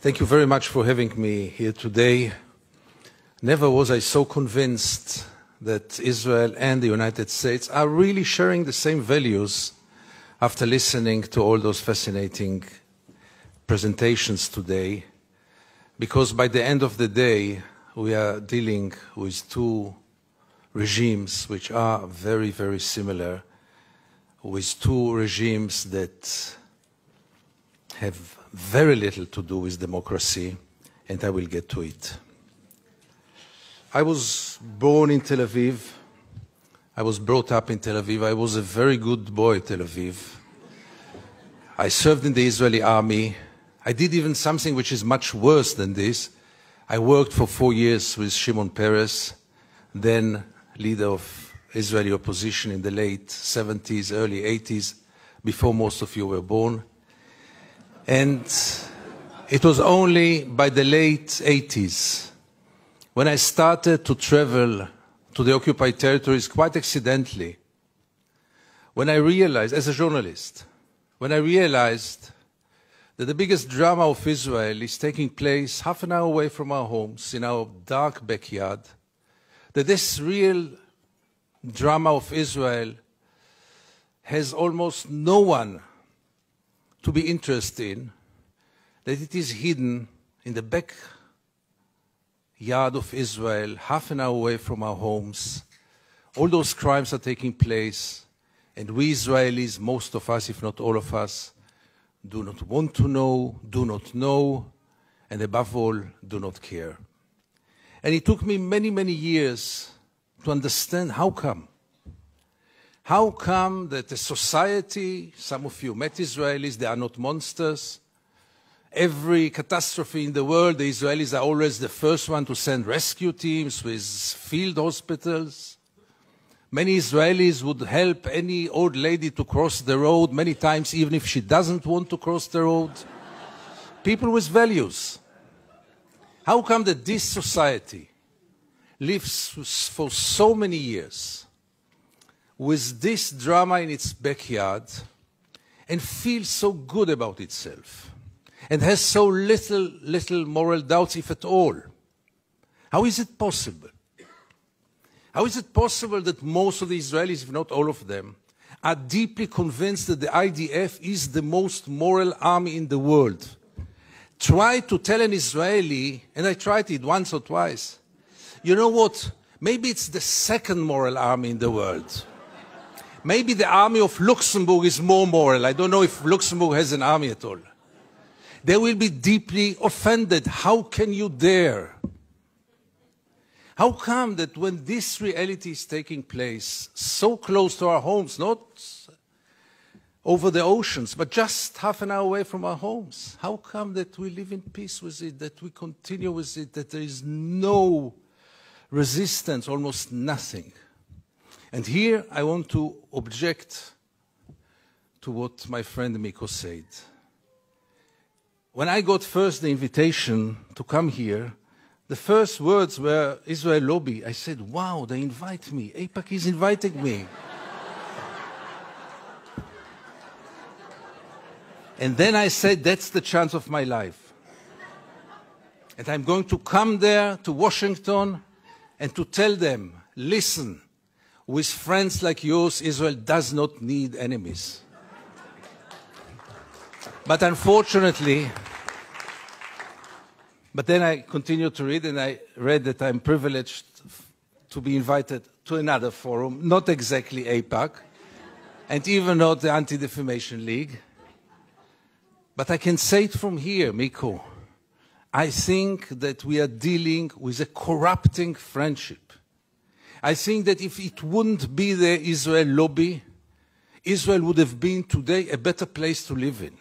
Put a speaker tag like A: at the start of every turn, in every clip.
A: Thank you very much for having me here today. Never was I so convinced that Israel and the United States are really sharing the same values after listening to all those fascinating presentations today, because by the end of the day, we are dealing with two regimes which are very, very similar, with two regimes that have very little to do with democracy, and I will get to it. I was born in Tel Aviv. I was brought up in Tel Aviv. I was a very good boy in Tel Aviv. I served in the Israeli army. I did even something which is much worse than this. I worked for 4 years with Shimon Peres, then leader of Israeli opposition in the late 70s, early 80s, before most of you were born. And it was only by the late 80s when I started to travel to the occupied territories quite accidentally, when I realized, as a journalist, when I realized that the biggest drama of Israel is taking place half an hour away from our homes, in our dark backyard, that this real drama of Israel has almost no one to be interested in, that it is hidden in the backyard of Israel, half an hour away from our homes. All those crimes are taking place, and we Israelis, most of us, if not all of us, do not want to know, do not know, and above all, do not care. And it took me many, many years to understand how come. How come that a society, some of you met Israelis, they are not monsters. Every catastrophe in the world, the Israelis are always the first one to send rescue teams with field hospitals. Many Israelis would help any old lady to cross the road many times, even if she doesn't want to cross the road. People with values. How come that this society lives for so many years with this drama in its backyard and feels so good about itself and has so little moral doubts, if at all? How is it possible? How is it possible that most of the Israelis, if not all of them, are deeply convinced that the IDF is the most moral army in the world? Try to tell an Israeli, and I tried it once or twice, you know what, maybe it's the second moral army in the world. Maybe the army of Luxembourg is more moral. I don't know if Luxembourg has an army at all. They will be deeply offended. How can you dare? How come that when this reality is taking place so close to our homes, not over the oceans, but just half an hour away from our homes, how come that we live in peace with it, that we continue with it, that there is no resistance, almost nothing? And here I want to object to what my friend Miko said. When I got first the invitation to come here, the first words were Israel lobby. I said, wow, they invite me. AIPAC is inviting me. And then I said, that's the chance of my life. And I'm going to come there to Washington and to tell them, listen, with friends like yours, Israel does not need enemies. But unfortunately, but then I continued to read, and I read that I'm privileged to be invited to another forum, not exactly AIPAC, and even not the Anti-Defamation League. But I can say it from here, Miko. I think that we are dealing with a corrupting friendship. I think that if it wouldn't be the Israel lobby, Israel would have been today a better place to live in.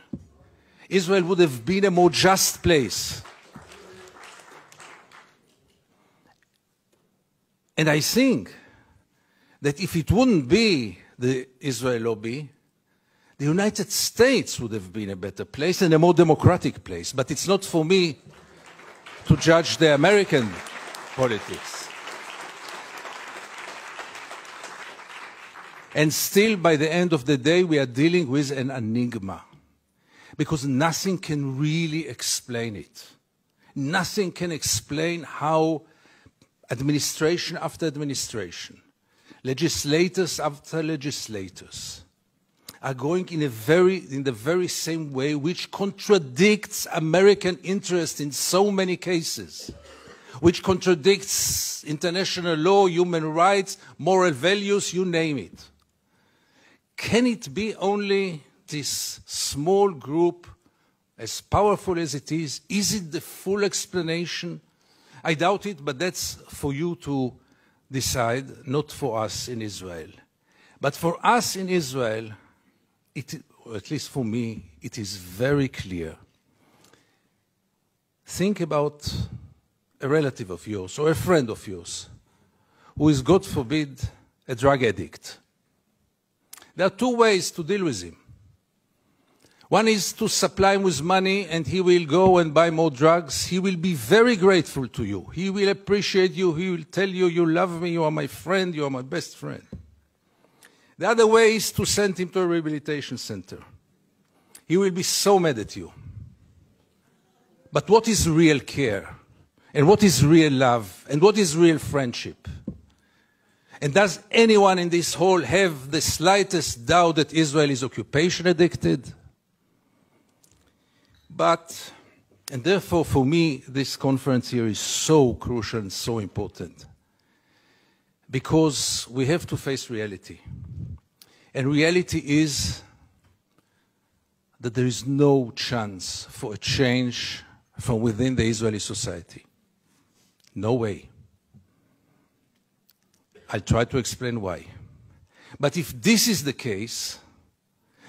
A: Israel would have been a more just place. And I think that if it wouldn't be the Israel lobby, the United States would have been a better place and a more democratic place. But it's not for me to judge the American politics. And still, by the end of the day, we are dealing with an enigma. because nothing can really explain it. Nothing can explain how administration after administration, legislators after legislators, are going in the very same way, which contradicts American interest in so many cases, which contradicts international law, human rights, moral values, you name it. Can it be only this small group, as powerful as it is? Is it the full explanation? I doubt it, but that's for you to decide, not for us in Israel. But for us in Israel, or at least for me, it is very clear. Think about a relative of yours or a friend of yours who is, God forbid, a drug addict. There are two ways to deal with him. One is to supply him with money and he will go and buy more drugs. He will be very grateful to you. He will appreciate you. He will tell you, you love me, you are my friend, you are my best friend. The other way is to send him to a rehabilitation center. He will be so mad at you. But what is real care? And what is real love? And what is real friendship? And does anyone in this hall have the slightest doubt that Israel is occupation addicted? But, and therefore for me, this conference here is so crucial and so important. Because we have to face reality. And reality is that there is no chance for a change from within the Israeli society. No way. I'll try to explain why. But if this is the case,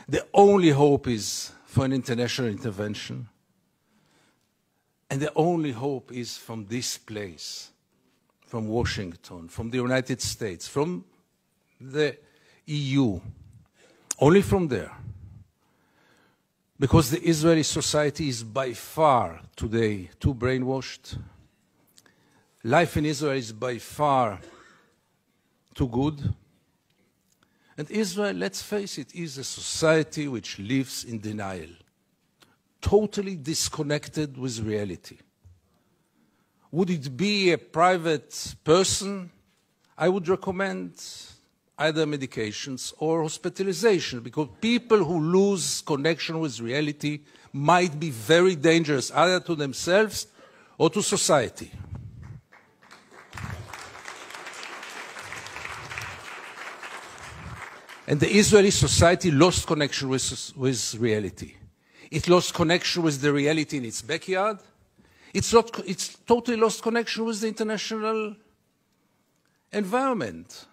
A: the only hope is for an international intervention. And the only hope is from this place, from Washington, from the United States, from the EU, only from there. Because the Israeli society is by far today too brainwashed. Life in Israel is by far too good. And Israel, let's face it, is a society which lives in denial, totally disconnected with reality. Would it be a private person? I would recommend either medications or hospitalization, because people who lose connection with reality might be very dangerous, either to themselves or to society. And the Israeli society lost connection with reality. It lost connection with the reality in its backyard. It's totally lost connection with the international environment.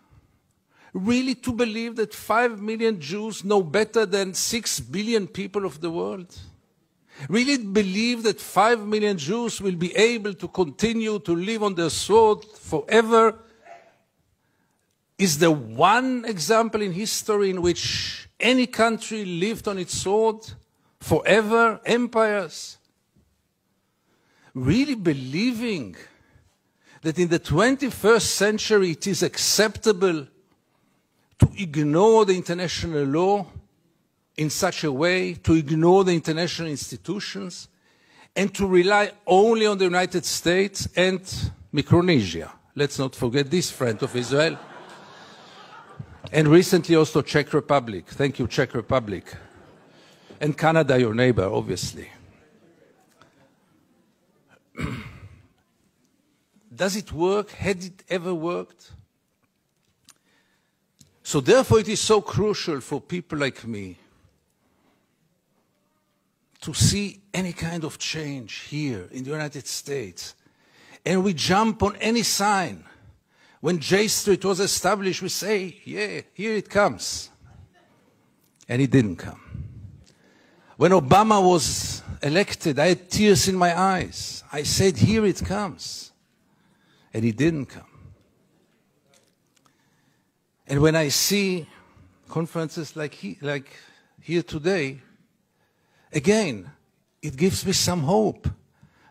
A: Really to believe that 5 million Jews know better than 6 billion people of the world? Really believe that 5 million Jews will be able to continue to live on their sword forever? Is there one example in history in which any country lived on its sword forever? Empires? Really believing that in the 21st century it is acceptable to ignore the international law in such a way, to ignore the international institutions, and to rely only on the United States and Micronesia. Let's not forget this friend of Israel. And recently also Czech Republic. Thank you, Czech Republic. And Canada, your neighbor, obviously. Does it work? Had it ever worked? So therefore it is so crucial for people like me to see any kind of change here in the United States. And we jump on any sign. When J Street was established, we say, yeah, here it comes. And it didn't come. When Obama was elected, I had tears in my eyes. I said, here it comes. And it didn't come. And when I see conferences like here today, again, it gives me some hope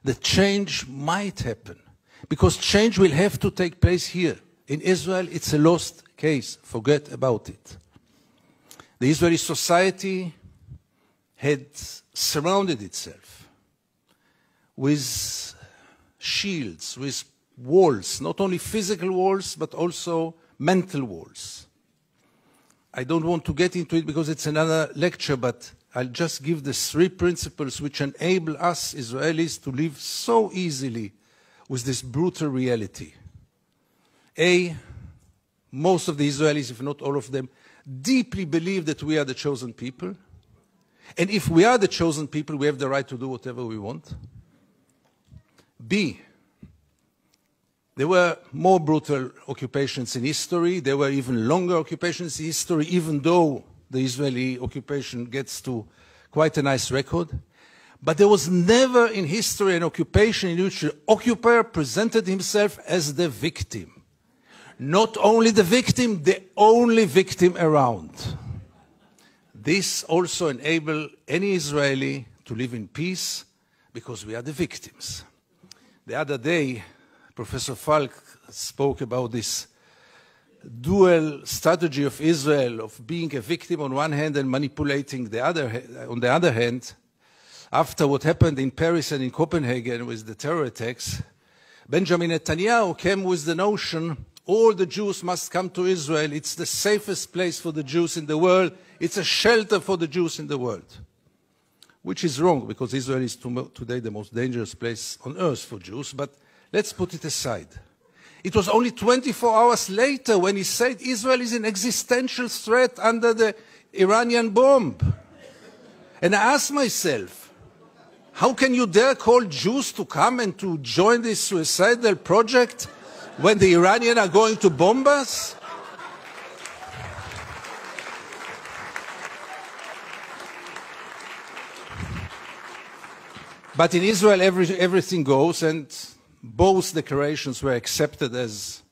A: that change might happen. Because change will have to take place here. In Israel, it's a lost case. Forget about it. The Israeli society had surrounded itself with shields, with walls, not only physical walls, but also mental walls. I don't want to get into it because it's another lecture, but I'll just give the 3 principles which enable us Israelis to live so easily with this brutal reality. A, most of the Israelis, if not all of them, deeply believe that we are the chosen people. And if we are the chosen people, we have the right to do whatever we want. B, there were more brutal occupations in history. There were even longer occupations in history, even though the Israeli occupation gets to quite a nice record. But there was never in history an occupation in which the occupier presented himself as the victim. Not only the victim, the only victim around. This also enables any Israeli to live in peace because we are the victims. The other day, Professor Falk spoke about this dual strategy of Israel of being a victim on one hand and manipulating the other on the other hand. After what happened in Paris and in Copenhagen with the terror attacks, Benjamin Netanyahu came with the notion all the Jews must come to Israel. It's the safest place for the Jews in the world. It's a shelter for the Jews in the world. Which is wrong, because Israel is today the most dangerous place on earth for Jews. But let's put it aside. It was only 24 hours later when he said Israel is an existential threat under the Iranian bomb. And I asked myself, how can you dare call Jews to come and to join this suicidal project when the Iranians are going to bomb us? But in Israel, everything goes, and both declarations were accepted as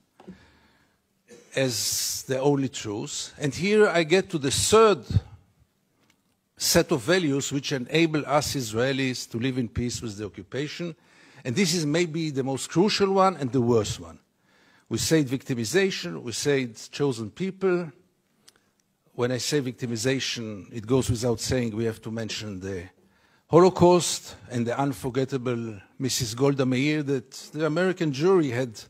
A: the only truth. And here I get to the third set of values which enable us Israelis to live in peace with the occupation. And this is maybe the most crucial one and the worst one. We say victimization, we say chosen people. When I say victimization, it goes without saying we have to mention the Holocaust and the unforgettable Mrs. Golda Meir that the American jury had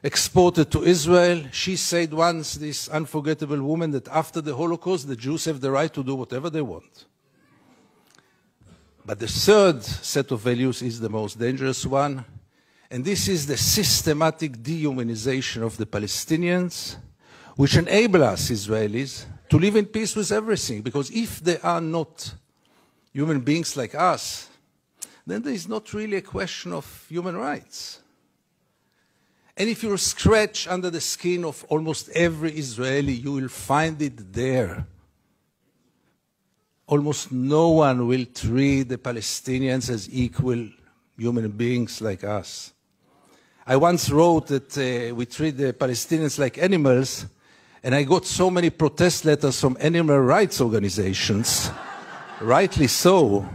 A: exported to Israel. She said once, this unforgettable woman, that after the Holocaust, the Jews have the right to do whatever they want. But the third set of values is the most dangerous one, and this is the systematic dehumanization of the Palestinians, which enable us, Israelis, to live in peace with everything. Because if they are not human beings like us, then there is not really a question of human rights. And if you scratch under the skin of almost every Israeli, you will find it there. Almost no one will treat the Palestinians as equal human beings like us. I once wrote that we treat the Palestinians like animals, and I got so many protest letters from animal rights organizations. Rightly so.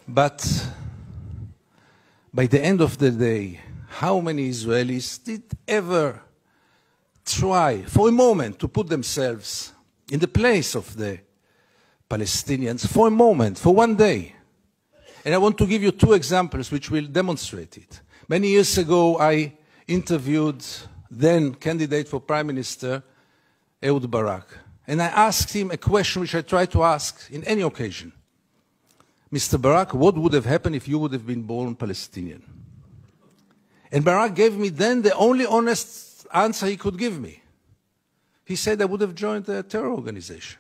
A: But by the end of the day, how many Israelis did ever try for a moment to put themselves in the place of the Palestinians for a moment, for one day? And I want to give you 2 examples which will demonstrate it. Many years ago, I interviewed then candidate for Prime Minister, Ehud Barak. And I asked him a question which I try to ask in any occasion. Mr. Barak, what would have happened if you would have been born Palestinian? And Barak gave me then the only honest answer he could give me. He said I would have joined a terror organization.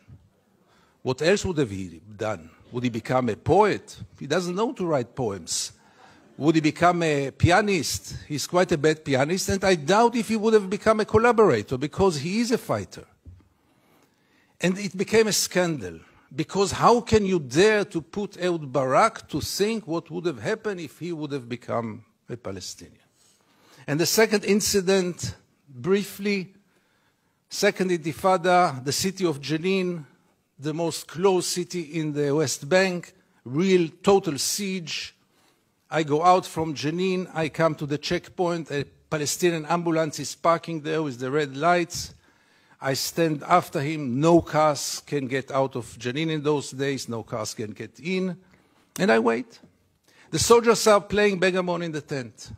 A: What else would have he done? Would he become a poet? He doesn't know to write poems. Would he become a pianist? He's quite a bad pianist, and I doubt if he would have become a collaborator, because he is a fighter. And it became a scandal, because how can you dare to put Ehud Barak to think what would have happened if he would have become a Palestinian? And the second incident, briefly, Second Intifada, the city of Jenin, the most closed city in the West Bank, real total siege. I go out from Jenin, I come to the checkpoint, a Palestinian ambulance is parking there with the red lights. I stand after him. No cars can get out of Jenin in those days. No cars can get in. And I wait. The soldiers are playing backgammon in the tent.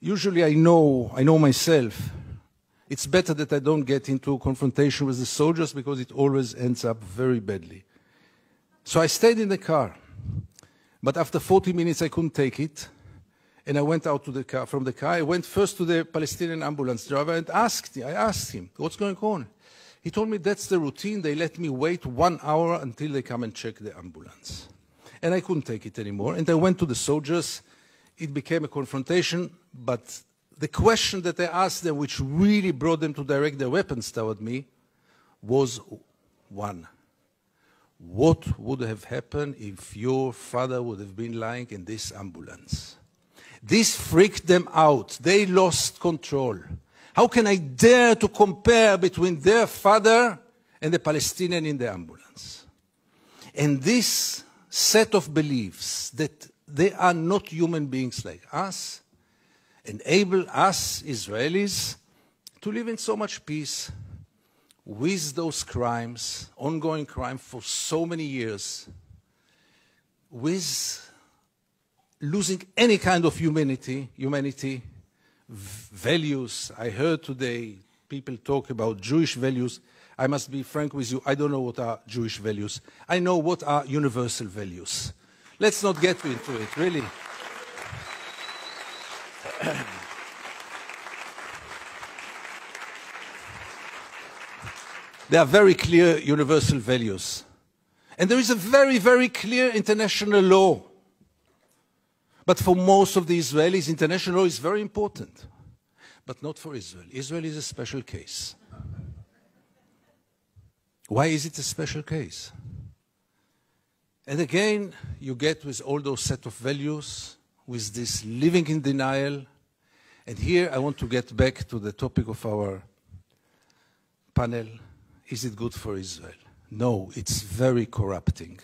A: Usually I know myself. It's better that I don't get into a confrontation with the soldiers because it always ends up very badly. So I stayed in the car. But after 40 minutes I couldn't take it. And I went out to the car. From the car, I went first to the Palestinian ambulance driver and I asked him, what's going on? He told me that's the routine. They let me wait 1 hour until they come and check the ambulance. And I couldn't take it anymore. And I went to the soldiers. It became a confrontation. But the question that I asked them, which really brought them to direct their weapons toward me, was one. What would have happened if your father would have been lying in this ambulance? This freaked them out. They lost control. How can I dare to compare between their father and the Palestinian in the ambulance? And this set of beliefs that they are not human beings like us enable us Israelis to live in so much peace with those crimes, ongoing crime for so many years, with losing any kind of humanity, values. I heard today people talk about Jewish values. I must be frank with you, I don't know what are Jewish values. I know what are universal values. Let's not get into it, really. There are very clear universal values. And there is a very, very clear international law. But for most of the Israelis, international law is very important. But not for Israel. Israel is a special case. Why is it a special case? And again, you get with all those set of values, with this living in denial. And here I want to get back to the topic of our panel. Is it good for Israel? No, it's very corrupting.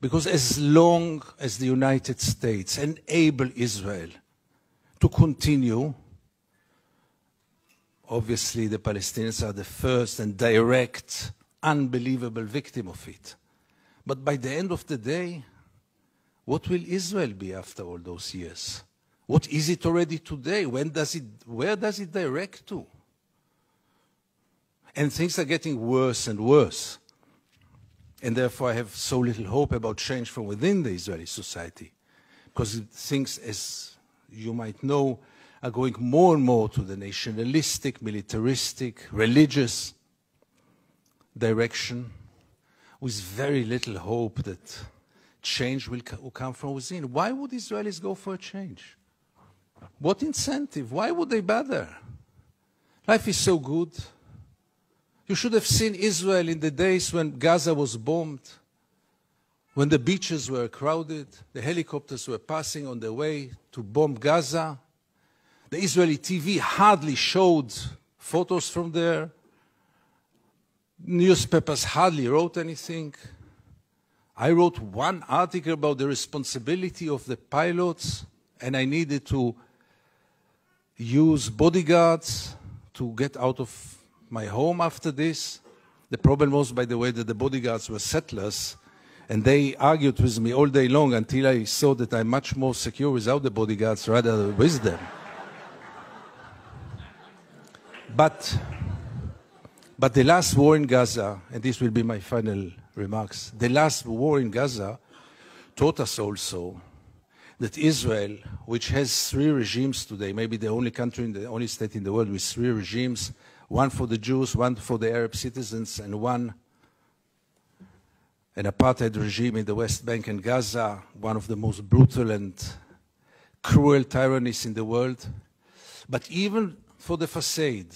A: Because as long as the United States enable Israel to continue, obviously the Palestinians are the first and direct, unbelievable victim of it. But by the end of the day, what will Israel be after all those years? What is it already today? Where does it direct to? And things are getting worse and worse. And therefore I have so little hope about change from within the Israeli society. Because things, as you might know, are going more and more to the nationalistic, militaristic, religious direction, with very little hope that change will come from within. Why would Israelis go for a change? What incentive? Why would they bother? Life is so good. You should have seen Israel in the days when Gaza was bombed, when the beaches were crowded, the helicopters were passing on their way to bomb Gaza. The Israeli TV hardly showed photos from there. Newspapers hardly wrote anything. I wrote one article about the responsibility of the pilots, and I needed to use bodyguards to get out of my home after this. The problem was, by the way, that the bodyguards were settlers, and they argued with me all day long until I saw that I'm much more secure without the bodyguards rather than with them. But the last war in Gaza, and this will be my final remarks, the last war in Gaza taught us also that Israel, which has 3 regimes today, maybe the only country, the only state in the world with 3 regimes, one for the Jews, one for the Arab citizens, and one an apartheid regime in the West Bank and Gaza, one of the most brutal and cruel tyrannies in the world. But even for the facade,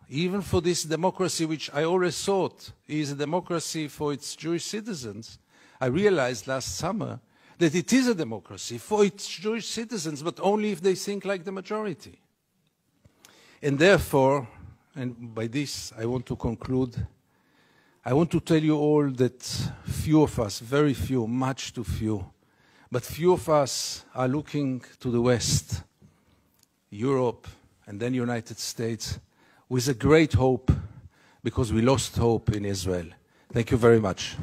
A: even for this democracy, which I always thought is a democracy for its Jewish citizens, I realized last summer that it is a democracy for its Jewish citizens, but only if they think like the majority. And therefore, and by this I want to conclude, I want to tell you all that few of us, very few, much too few, but few of us are looking to the West, Europe, and then United States, with a great hope because we lost hope in Israel. Thank you very much.